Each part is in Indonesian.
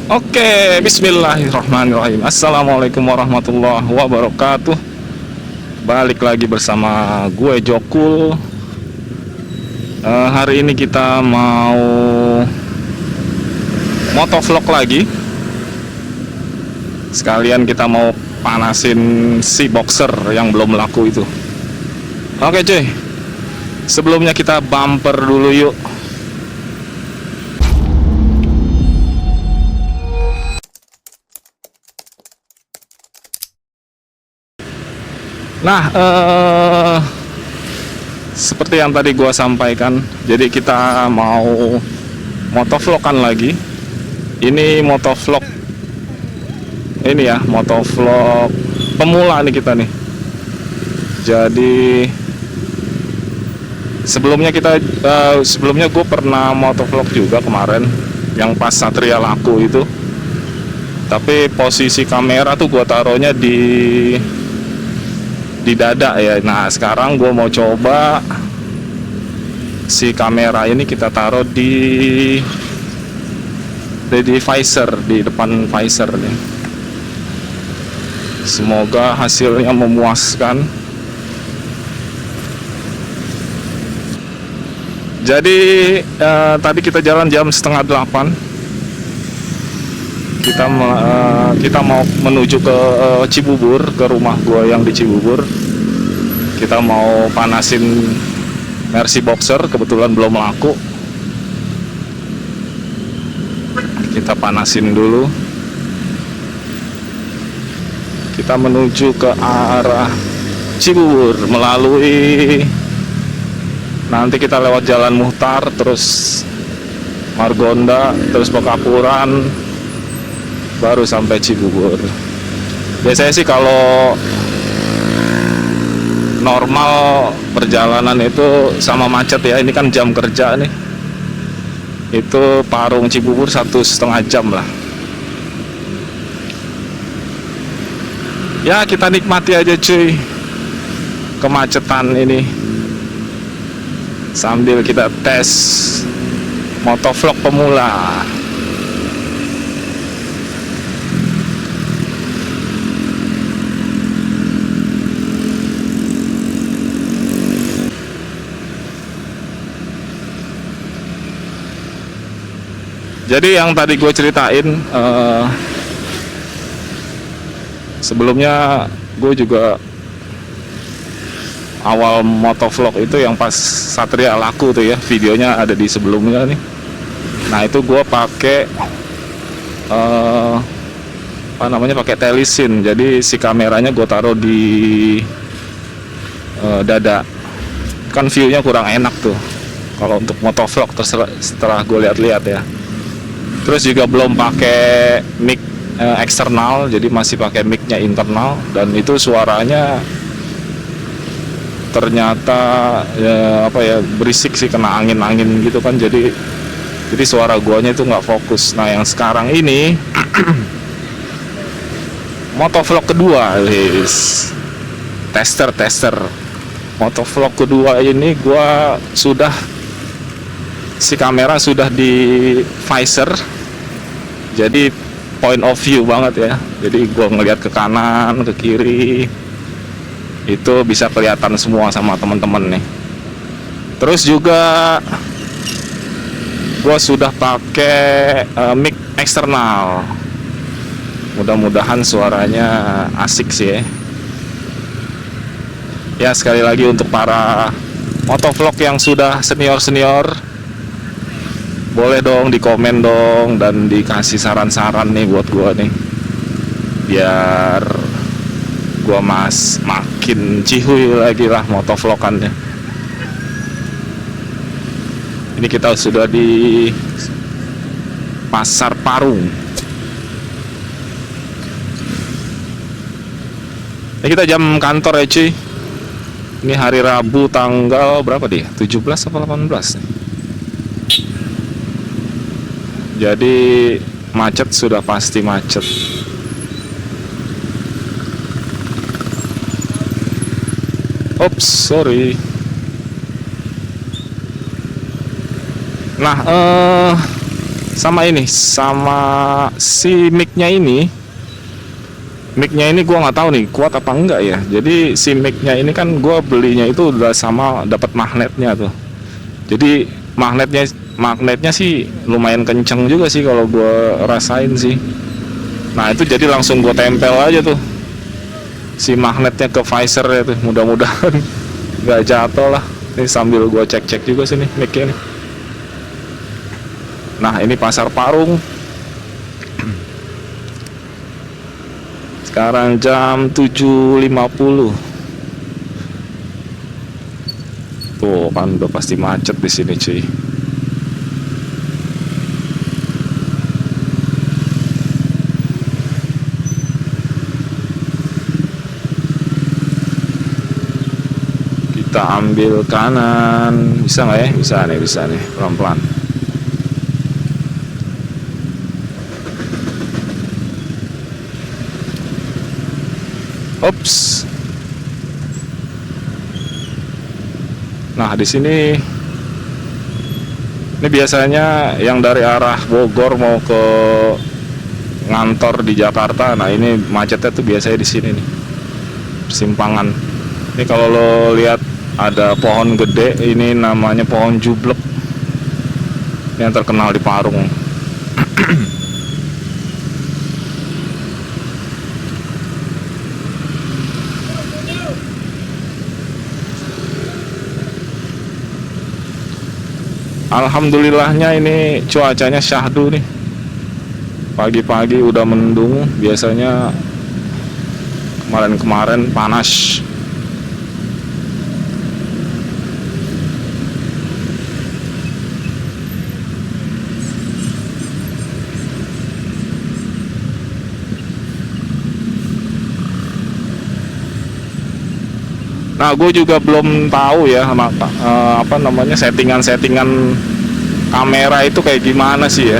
Oke, bismillahirrahmanirrahim. Assalamualaikum warahmatullahi wabarakatuh. Balik lagi bersama gue Jokul. Hari ini kita mau motovlog lagi. Sekalian kita mau panasin si boxer yang belum laku itu. Oke cuy, sebelumnya kita bumper dulu yuk. Nah, seperti yang tadi gua sampaikan, jadi kita mau motovlogan lagi. Ini motovlog, ini ya, motovlog pemula nih kita nih. Jadi sebelumnya sebelumnya gue pernah motovlog juga kemarin, yang pas Satria laku itu. Tapi posisi kamera tuh gua taruhnya di dada ya. Nah sekarang gue mau coba si kamera ini kita taruh di visor, di depan visor nih. Semoga hasilnya memuaskan. Jadi tadi kita jalan jam 7:30. Kita mau menuju ke Cibubur, ke rumah gua yang di Cibubur. Kita mau panasin Mercy Boxer, kebetulan belum laku. Kita panasin dulu. Kita menuju ke arah Cibubur melalui, nanti kita lewat Jalan Muhtar, terus Margonda, terus Pekapuran, baru sampai Cibubur. Biasanya sih kalau normal perjalanan itu sama macet ya, ini kan jam kerja nih, itu Parung Cibubur 1,5 jam lah ya. Kita nikmati aja cuy kemacetan ini sambil kita tes motovlog pemula. Jadi yang tadi gue ceritain, sebelumnya gue juga awal motovlog itu yang pas Satria laku tuh ya, videonya ada di sebelumnya nih. Nah itu gue pakai pakai telesin. Jadi si kameranya gue taruh di dada. Kan viewnya kurang enak tuh kalau untuk motovlog, setelah gue lihat-lihat ya. Terus juga belum pakai mic eksternal, jadi masih pakai micnya internal, dan itu suaranya ternyata berisik sih, kena angin gitu kan, jadi suara guanya itu nggak fokus. Nah yang sekarang ini motovlog kedua, tester motovlog kedua ini gua si kamera sudah di visor, jadi point of view banget ya. Jadi gue ngelihat ke kanan, ke kiri, itu bisa kelihatan semua sama teman-teman nih. Terus juga gue sudah pakai mic eksternal. Mudah-mudahan suaranya asik sih ya. Ya sekali lagi untuk para motovlog yang sudah senior, boleh dong di komen dong dan dikasih saran-saran nih buat gua nih, biar gua makin cihuy lagi lah motovlogannya. Ini kita sudah di Pasar Parung. Ini kita jam kantor ya cuy. Ini hari Rabu tanggal berapa dia? 17 atau 18 nih. Jadi macet, sudah pasti macet. Oops, sorry. Nah, Sama ini, sama si mic-nya ini gua nggak tahu nih kuat apa enggak ya. Jadi si mic-nya ini kan gua belinya itu udah sama dapat magnetnya tuh. Jadi magnetnya sih lumayan kenceng juga sih kalau gua rasain sih. Nah itu jadi langsung gua tempel aja tuh si magnetnya ke visor ya tuh. Mudah-mudahan nggak jatuh lah. Ini sambil gua cek-cek juga sih nih mic-nya nih. Nah ini Pasar Parung. Sekarang jam 7.50. Tuh kan udah pasti macet di sini cuy. Kita ambil kanan. Bisa nggak ya? Bisa nih, pelan-pelan. Ops. Nah, di sini ini biasanya yang dari arah Bogor mau ke ngantor di Jakarta. Nah, ini macetnya tuh biasanya di sini nih. Persimpangan. Ini kalau lo lihat ada pohon gede, ini namanya pohon jublek. Yang terkenal di Parung. Alhamdulillahnya ini cuacanya syahdu nih. Pagi-pagi udah mendung. Biasanya kemarin-kemarin panas. Nah, gue juga belum tahu ya apa namanya settingan kamera itu kayak gimana sih ya.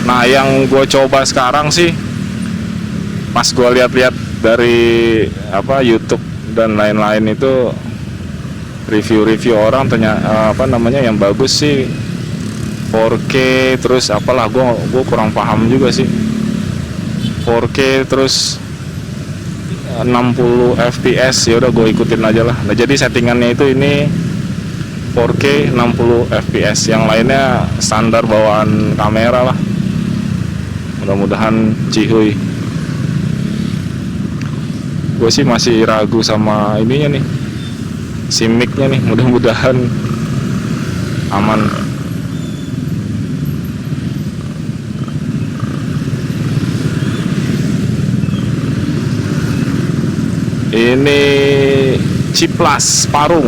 Nah, yang gue coba sekarang sih, pas gue lihat-lihat dari apa YouTube dan lain-lain itu review-review orang ternyata apa namanya yang bagus sih 4K, terus apalah gue kurang paham juga sih. 4K terus 60 fps, ya udah gue ikutin aja lah. Nah, jadi settingannya itu ini 4K 60 fps, yang lainnya standar bawaan kamera lah. Mudah-mudahan cihuy. Gue sih masih ragu sama ininya nih, si mic-nya nih, mudah-mudahan aman. Ini Ciplas Parung,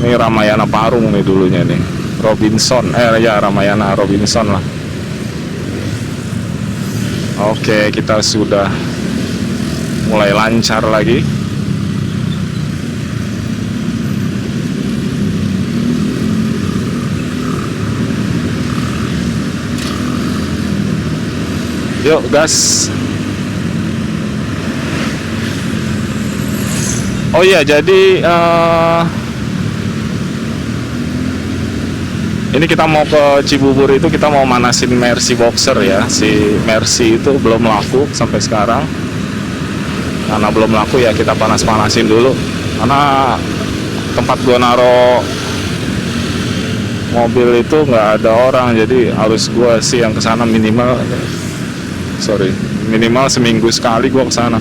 ini Ramayana Parung nih dulunya nih. Robinson, ya Ramayana Robinson lah. Oke, kita sudah mulai lancar lagi. Yuk gas. Oh iya, jadi ini kita mau ke Cibubur itu, kita mau manasin Mercy Boxer ya. Si Mercy itu belum laku sampai sekarang. Karena belum laku ya kita panas-panasin dulu. Karena tempat gua naro mobil itu nggak ada orang, jadi harus gua sih yang kesana minimal seminggu sekali gua kesana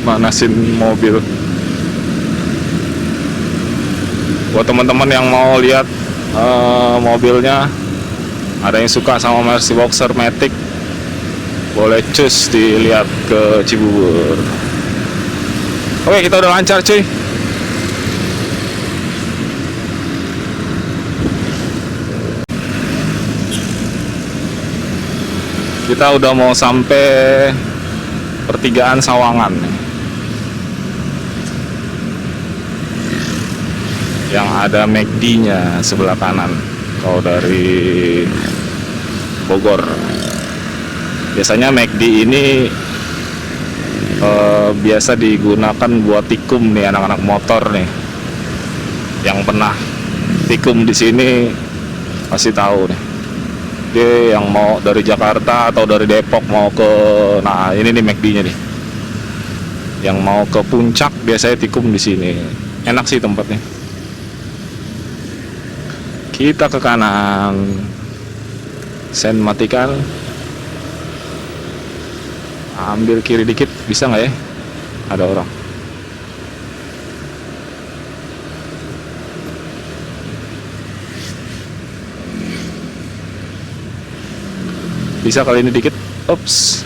manasin mobil. Buat teman-teman yang mau lihat mobilnya, ada yang suka sama Mercy Boxer Matic, boleh cus dilihat ke Cibubur. Oke, kita udah lancar cuy. Kita udah mau sampai pertigaan Sawangan nih, yang ada McD-nya sebelah kanan kalau dari Bogor. Biasanya McD ini biasa digunakan buat tikum nih, anak-anak motor nih. Yang pernah tikum di sini pasti tahu nih. Dia yang mau dari Jakarta atau dari Depok mau ke, nah ini nih McD-nya nih. Yang mau ke puncak biasanya tikum di sini. Enak sih tempatnya. Kita ke kanan. Sen matikan. Ambil kiri dikit, bisa nggak ya? Ada orang. Bisa kali ini dikit. Ups.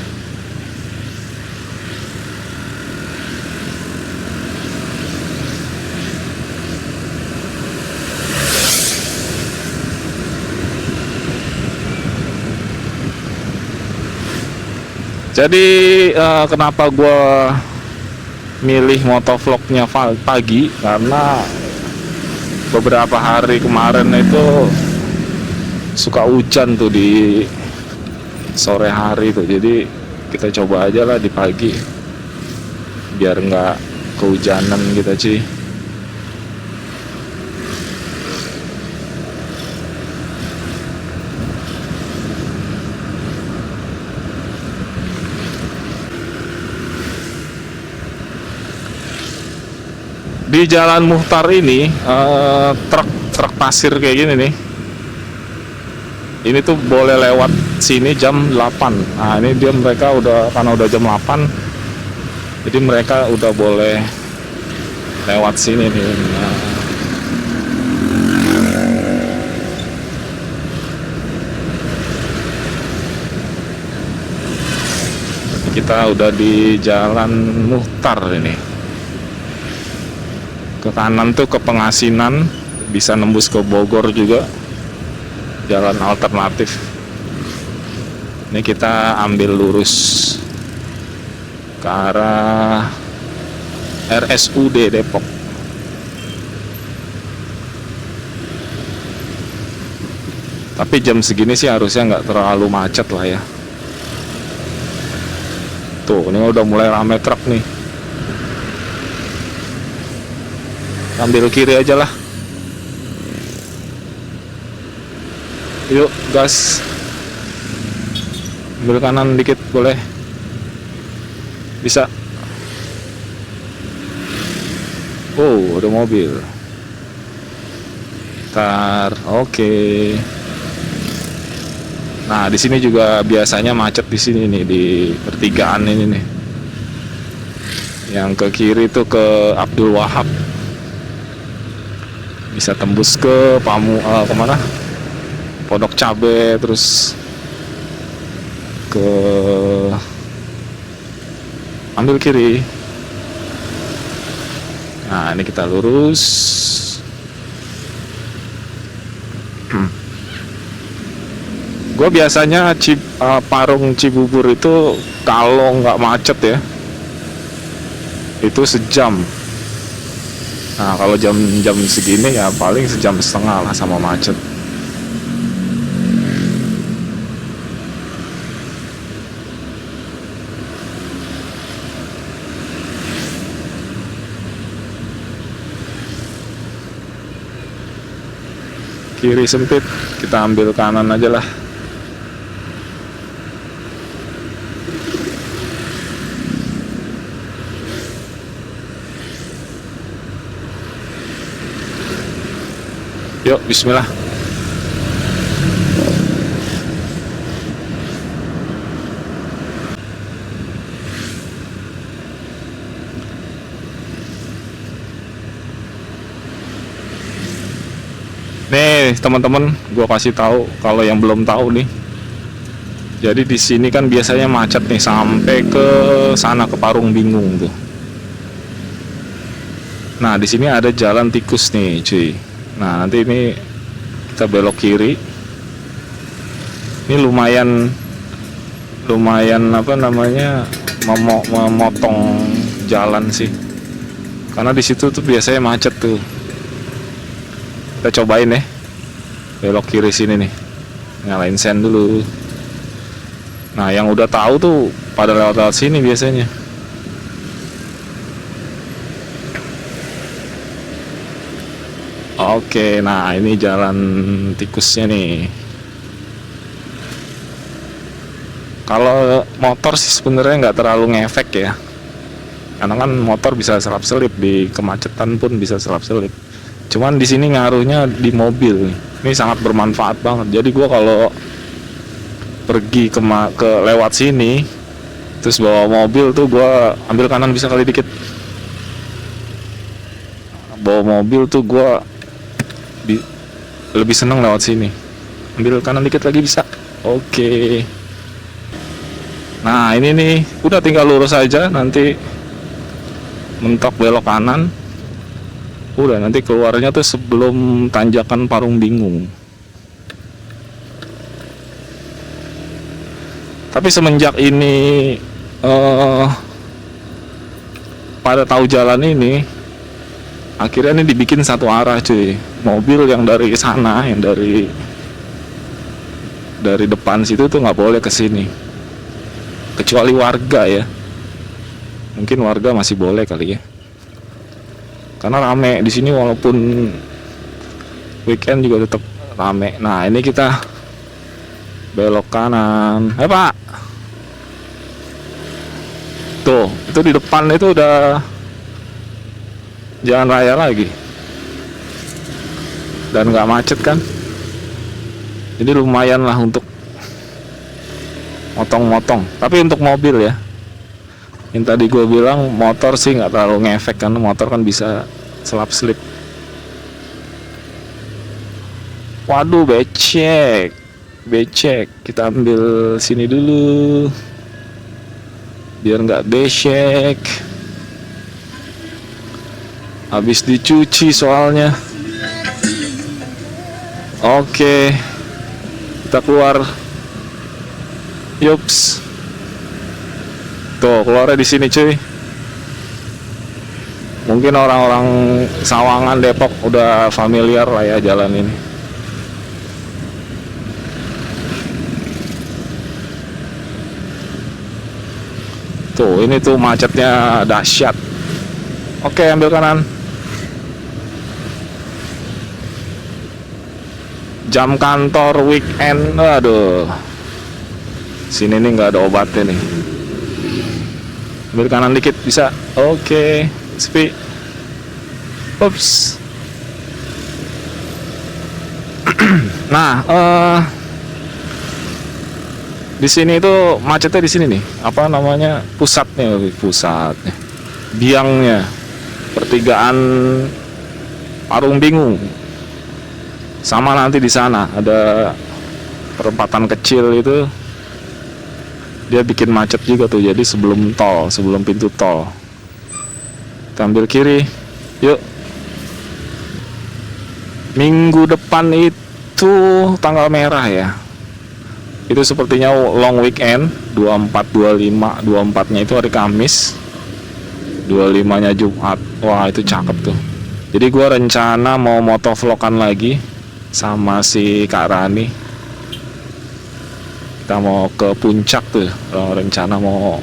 Jadi kenapa gue milih motovlognya pagi, karena beberapa hari kemarin itu suka hujan tuh di sore hari tuh. Jadi kita coba aja lah di pagi biar nggak kehujanan gitu sih. Di Jalan Muchtar ini truk pasir kayak gini nih. Ini tuh boleh lewat sini jam 8. Nah, ini dia mereka udah, karena udah jam 8. Jadi mereka udah boleh lewat sini nih. Nah. Kita udah di Jalan Muchtar ini. Ke kanan tuh ke Pengasinan, bisa nembus ke Bogor juga, jalan alternatif. Ini kita ambil lurus ke arah RSUD Depok. Tapi jam segini sih harusnya nggak terlalu macet lah ya. Tuh, ini udah mulai rame truk nih. Ambil kiri aja lah. Yuk gas. Ambil kanan dikit boleh. Bisa. Oh, ada mobil. Ntar, oke. Nah, di sini juga biasanya macet di sini nih, di pertigaan ini nih. Yang ke kiri tuh ke Abdul Wahab. Bisa tembus ke kemana? Pondok Cabe, terus ke ambil kiri. Nah, ini kita lurus. Gue biasanya Parung Cibubur itu kalau nggak macet ya, itu sejam. Nah, kalau jam-jam segini ya paling sejam setengah lah sama macet. Kiri sempit, kita ambil kanan aja lah. Yuk, bismillah. Nih, teman-teman, gua kasih tahu kalau yang belum tahu nih. Jadi di sini kan biasanya macet nih sampai ke sana, ke Parung Bingung tuh. Nah, di sini ada jalan tikus nih, cuy. Nah, nanti ini kita belok kiri. Ini lumayan apa namanya, memotong jalan sih. Karena di situ tuh biasanya macet tuh. Kita cobain ya. Belok kiri sini nih. Nyalain sen dulu. Nah, yang udah tahu tuh pada lewat sini biasanya. Oke, nah ini jalan tikusnya nih. Kalau motor sih sebenarnya nggak terlalu ngefek ya, karena kan motor bisa selap-selip, di kemacetan pun bisa selap-selip. Cuman di sini ngaruhnya di mobil. Ini sangat bermanfaat banget. Jadi gua kalau pergi ke lewat sini terus bawa mobil tuh, gua ambil kanan bisa kali dikit. Bawa mobil tuh gua lebih seneng lewat sini. Ambil kanan dikit lagi bisa. Oke. Nah ini nih, udah tinggal lurus aja, nanti mentok belok kanan. Udah, nanti keluarnya tuh sebelum tanjakan Parung Bingung. Tapi semenjak ini pada tahu jalan ini, akhirnya ini dibikin satu arah cuy. Mobil yang dari sana, yang dari depan situ tuh nggak boleh ke sini, kecuali warga ya. Mungkin warga masih boleh kali ya, karena rame di sini walaupun weekend juga tetap rame. Nah ini kita belok kanan. Pak, tuh itu di depan itu udah jalan raya lagi dan nggak macet kan, jadi lumayan lah untuk motong-motong. Tapi untuk mobil ya, yang tadi gue bilang, motor sih nggak terlalu ngefek, kan motor kan bisa selap-selip. Waduh, becek, kita ambil sini dulu biar nggak becek, habis dicuci soalnya. Oke, kita keluar. Yups, tuh keluarnya di sini cuy. Mungkin orang-orang Sawangan, Depok udah familiar lah ya jalan ini. Tuh, ini tuh macetnya dahsyat. Oke, ambil kanan. Jam kantor weekend, aduh. Sini nih nggak ada obatnya nih. Ambil kanan dikit bisa. Oke, sepi. Ups. Nah, di sini itu macetnya di sini nih. Apa namanya? Pusatnya, biangnya. Pertigaan Parung Bingung. Sama nanti di sana ada perempatan kecil itu. Dia bikin macet juga tuh. Jadi sebelum pintu tol. Kita ambil kiri. Yuk. Minggu depan itu tanggal merah ya. Itu sepertinya long weekend, 24, 25, 24-nya itu hari Kamis, 25-nya Jumat. Wah, itu cakep tuh. Jadi gua rencana mau motovlogan lagi sama si Kak Rani. Kita mau ke puncak tuh. Rencana mau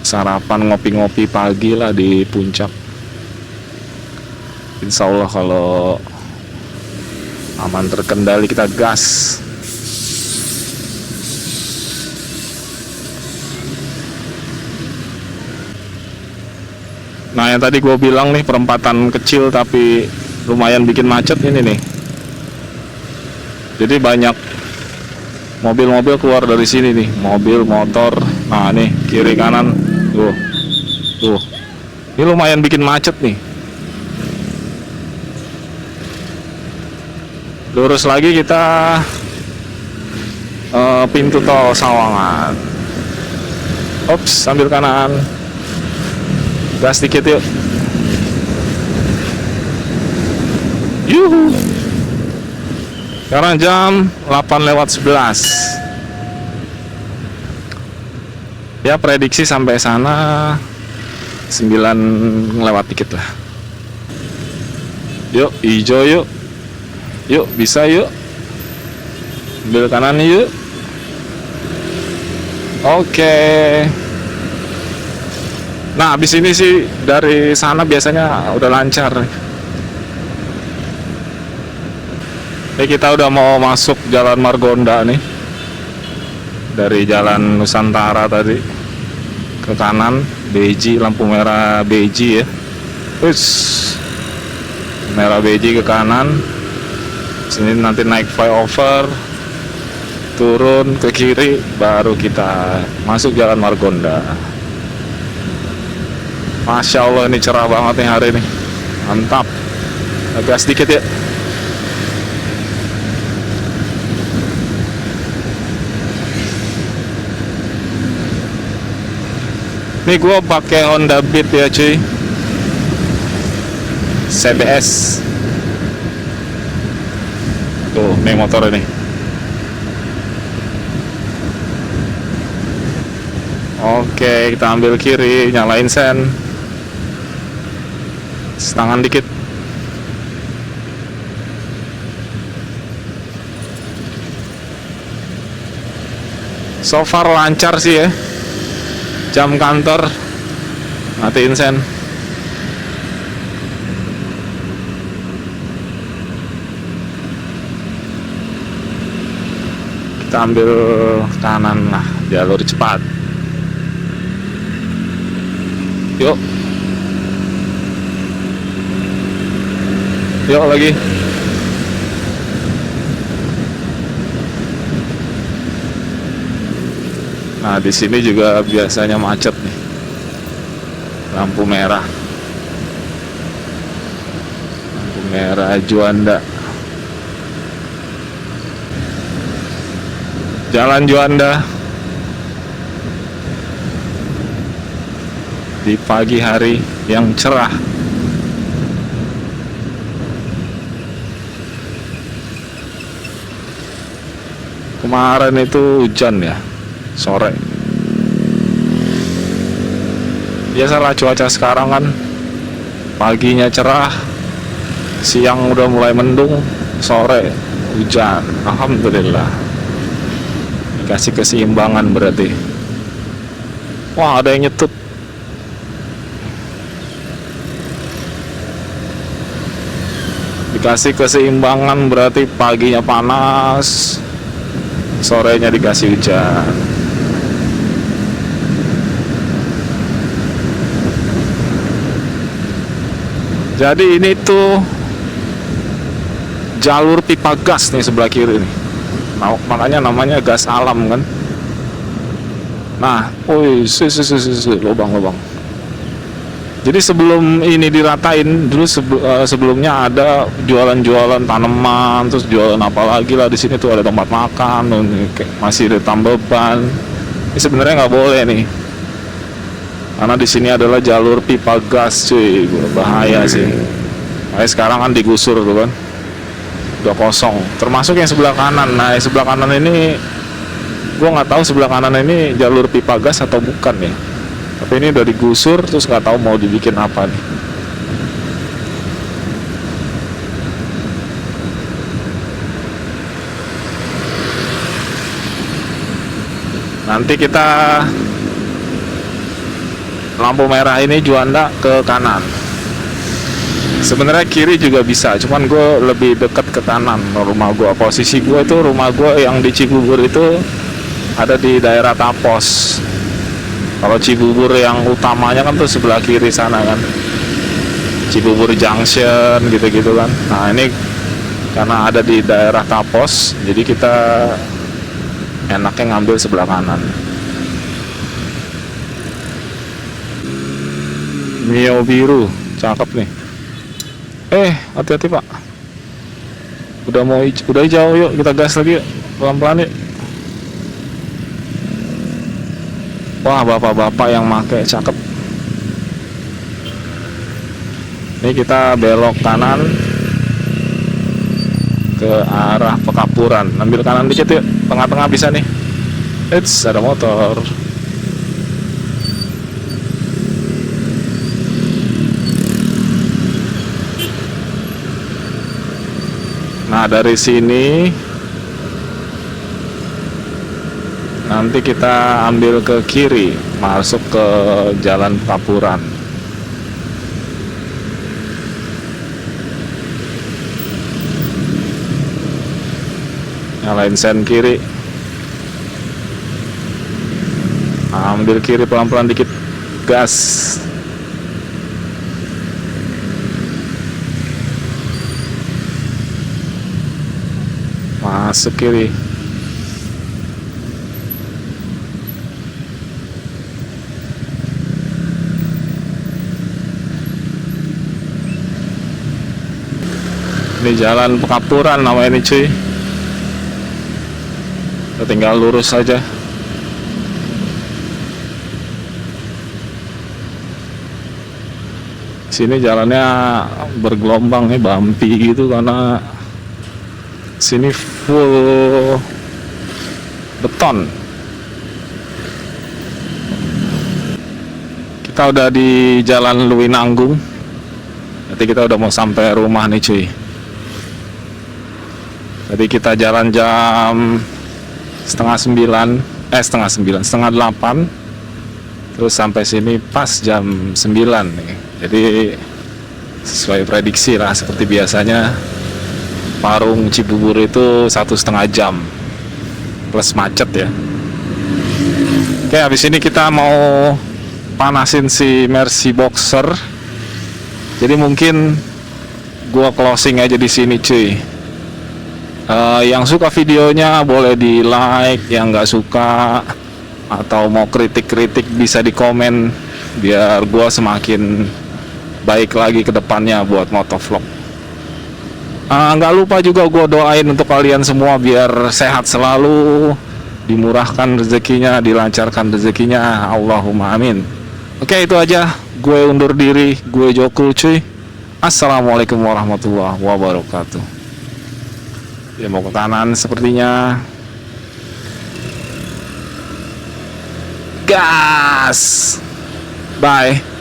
sarapan ngopi-ngopi pagi lah di puncak. Insya Allah kalau aman terkendali kita gas. Nah yang tadi gue bilang nih, perempatan kecil tapi lumayan bikin macet ini nih. Jadi banyak mobil-mobil keluar dari sini nih, mobil, motor. Nah nih kiri kanan, tuh, ini lumayan bikin macet nih. Lurus lagi kita pintu tol Sawangan. Ops, sambil kanan. Gas dikit yuk. Yuhu. Sekarang jam 8:11. Ya prediksi sampai sana 9 lewat dikit lah. Yuk, hijau yuk. Yuk, bisa yuk. Ambil kanan yuk. Oke. Nah, habis ini sih dari sana biasanya udah lancar. Ini kita udah mau masuk Jalan Margonda nih. dari Jalan Nusantara tadi ke kanan, beji, lampu merah beji ya. Merah beji ke kanan. Sini nanti naik flyover, turun ke kiri, baru kita masuk Jalan Margonda. Masya Allah, ini cerah banget nih hari ini, mantap. Agak sedikit ya. Ini gue pakai Honda Beat ya cuy, CBS. Tuh, nih motor ini. Oke, kita ambil kiri, nyalain sen. Setangan dikit. So far lancar sih ya. Jam kantor, matiin sen. Kita ambil kanan lah, jalur cepat. Yuk. Yuk lagi. Nah, di sini juga biasanya macet nih. Lampu merah. Lampu merah Juanda. Jalan Juanda di pagi hari yang cerah. Kemarin itu hujan ya, sore. Biasalah cuaca sekarang kan, paginya cerah, siang udah mulai mendung, sore hujan. Alhamdulillah. Kasih keseimbangan berarti. Wah, ada yang nyetut. Dikasih keseimbangan berarti paginya panas, sorenya dikasih hujan. Jadi ini tuh jalur pipa gas nih sebelah kiri nih. Nah, makanya namanya gas alam kan. Nah, lubang-lubang. Jadi sebelum ini diratain, dulu sebelumnya ada jualan-jualan tanaman, terus jualan apa lagi lah di sini tuh, ada tempat makan, masih ada tambal ban. Ini sebenarnya nggak boleh nih, karena di sini adalah jalur pipa gas cuy, bahaya sih. Makanya sekarang kan digusur tuh kan. Udah kosong, termasuk yang sebelah kanan. Nah, yang sebelah kanan ini gue nggak tahu sebelah kanan ini jalur pipa gas atau bukan ya, tapi ini udah digusur, terus nggak tahu mau dibikin apa nih. Nanti kita lampu merah ini Juanda ke kanan. Sebenarnya kiri juga bisa, cuman gue lebih dekat ke kanan rumah gue. Posisi gue itu, rumah gue yang di Cibubur itu ada di daerah Tapos. Kalau Cibubur yang utamanya kan tuh sebelah kiri sana kan, Cibubur Junction gitu-gitu kan. Nah, ini karena ada di daerah Tapos, jadi kita enaknya ngambil sebelah kanan. Mio biru, cakep nih. Hati-hati pak. Udah hijau, yuk kita gas lagi yuk. Pelan-pelan yuk. Wah, bapak-bapak yang make cakep. Ini kita belok kanan ke arah Pekapuran. Ambil kanan dikit yuk, tengah-tengah bisa nih. Eits, ada motor. Nah, dari sini nanti kita ambil ke kiri, masuk ke Jalan Pekapuran. Nyalain sen kiri. Ambil kiri pelan-pelan dikit, gas. Masuk kiri. Ini jalan Pekapuran namanya ini cuy. Kita tinggal lurus saja. Sini jalannya bergelombang nih, bumpy gitu karena sini full beton. Kita udah di Jalan Luwinanggung. Nanti kita udah mau sampai rumah nih cuy. Tadi kita jalan jam setengah 8, terus sampai sini pas jam 9 nih. Jadi sesuai prediksi lah, seperti biasanya Parung Cibubur itu 1,5 jam plus macet ya. Oke, habis ini kita mau panasin si Mercy Boxer. Jadi mungkin gua closing aja di sini cuy. Yang suka videonya boleh di like, yang nggak suka atau mau kritik-kritik bisa di komen biar gua semakin baik lagi ke depannya buat motovlog. Nggak lupa juga gue doain untuk kalian semua biar sehat selalu, dimurahkan rezekinya, dilancarkan rezekinya, Allahumma amin. Oke, itu aja, gue undur diri, gue Jokul cuy. Assalamualaikum warahmatullahi wabarakatuh. Ya, mau ke kanan sepertinya. Gas. Bye.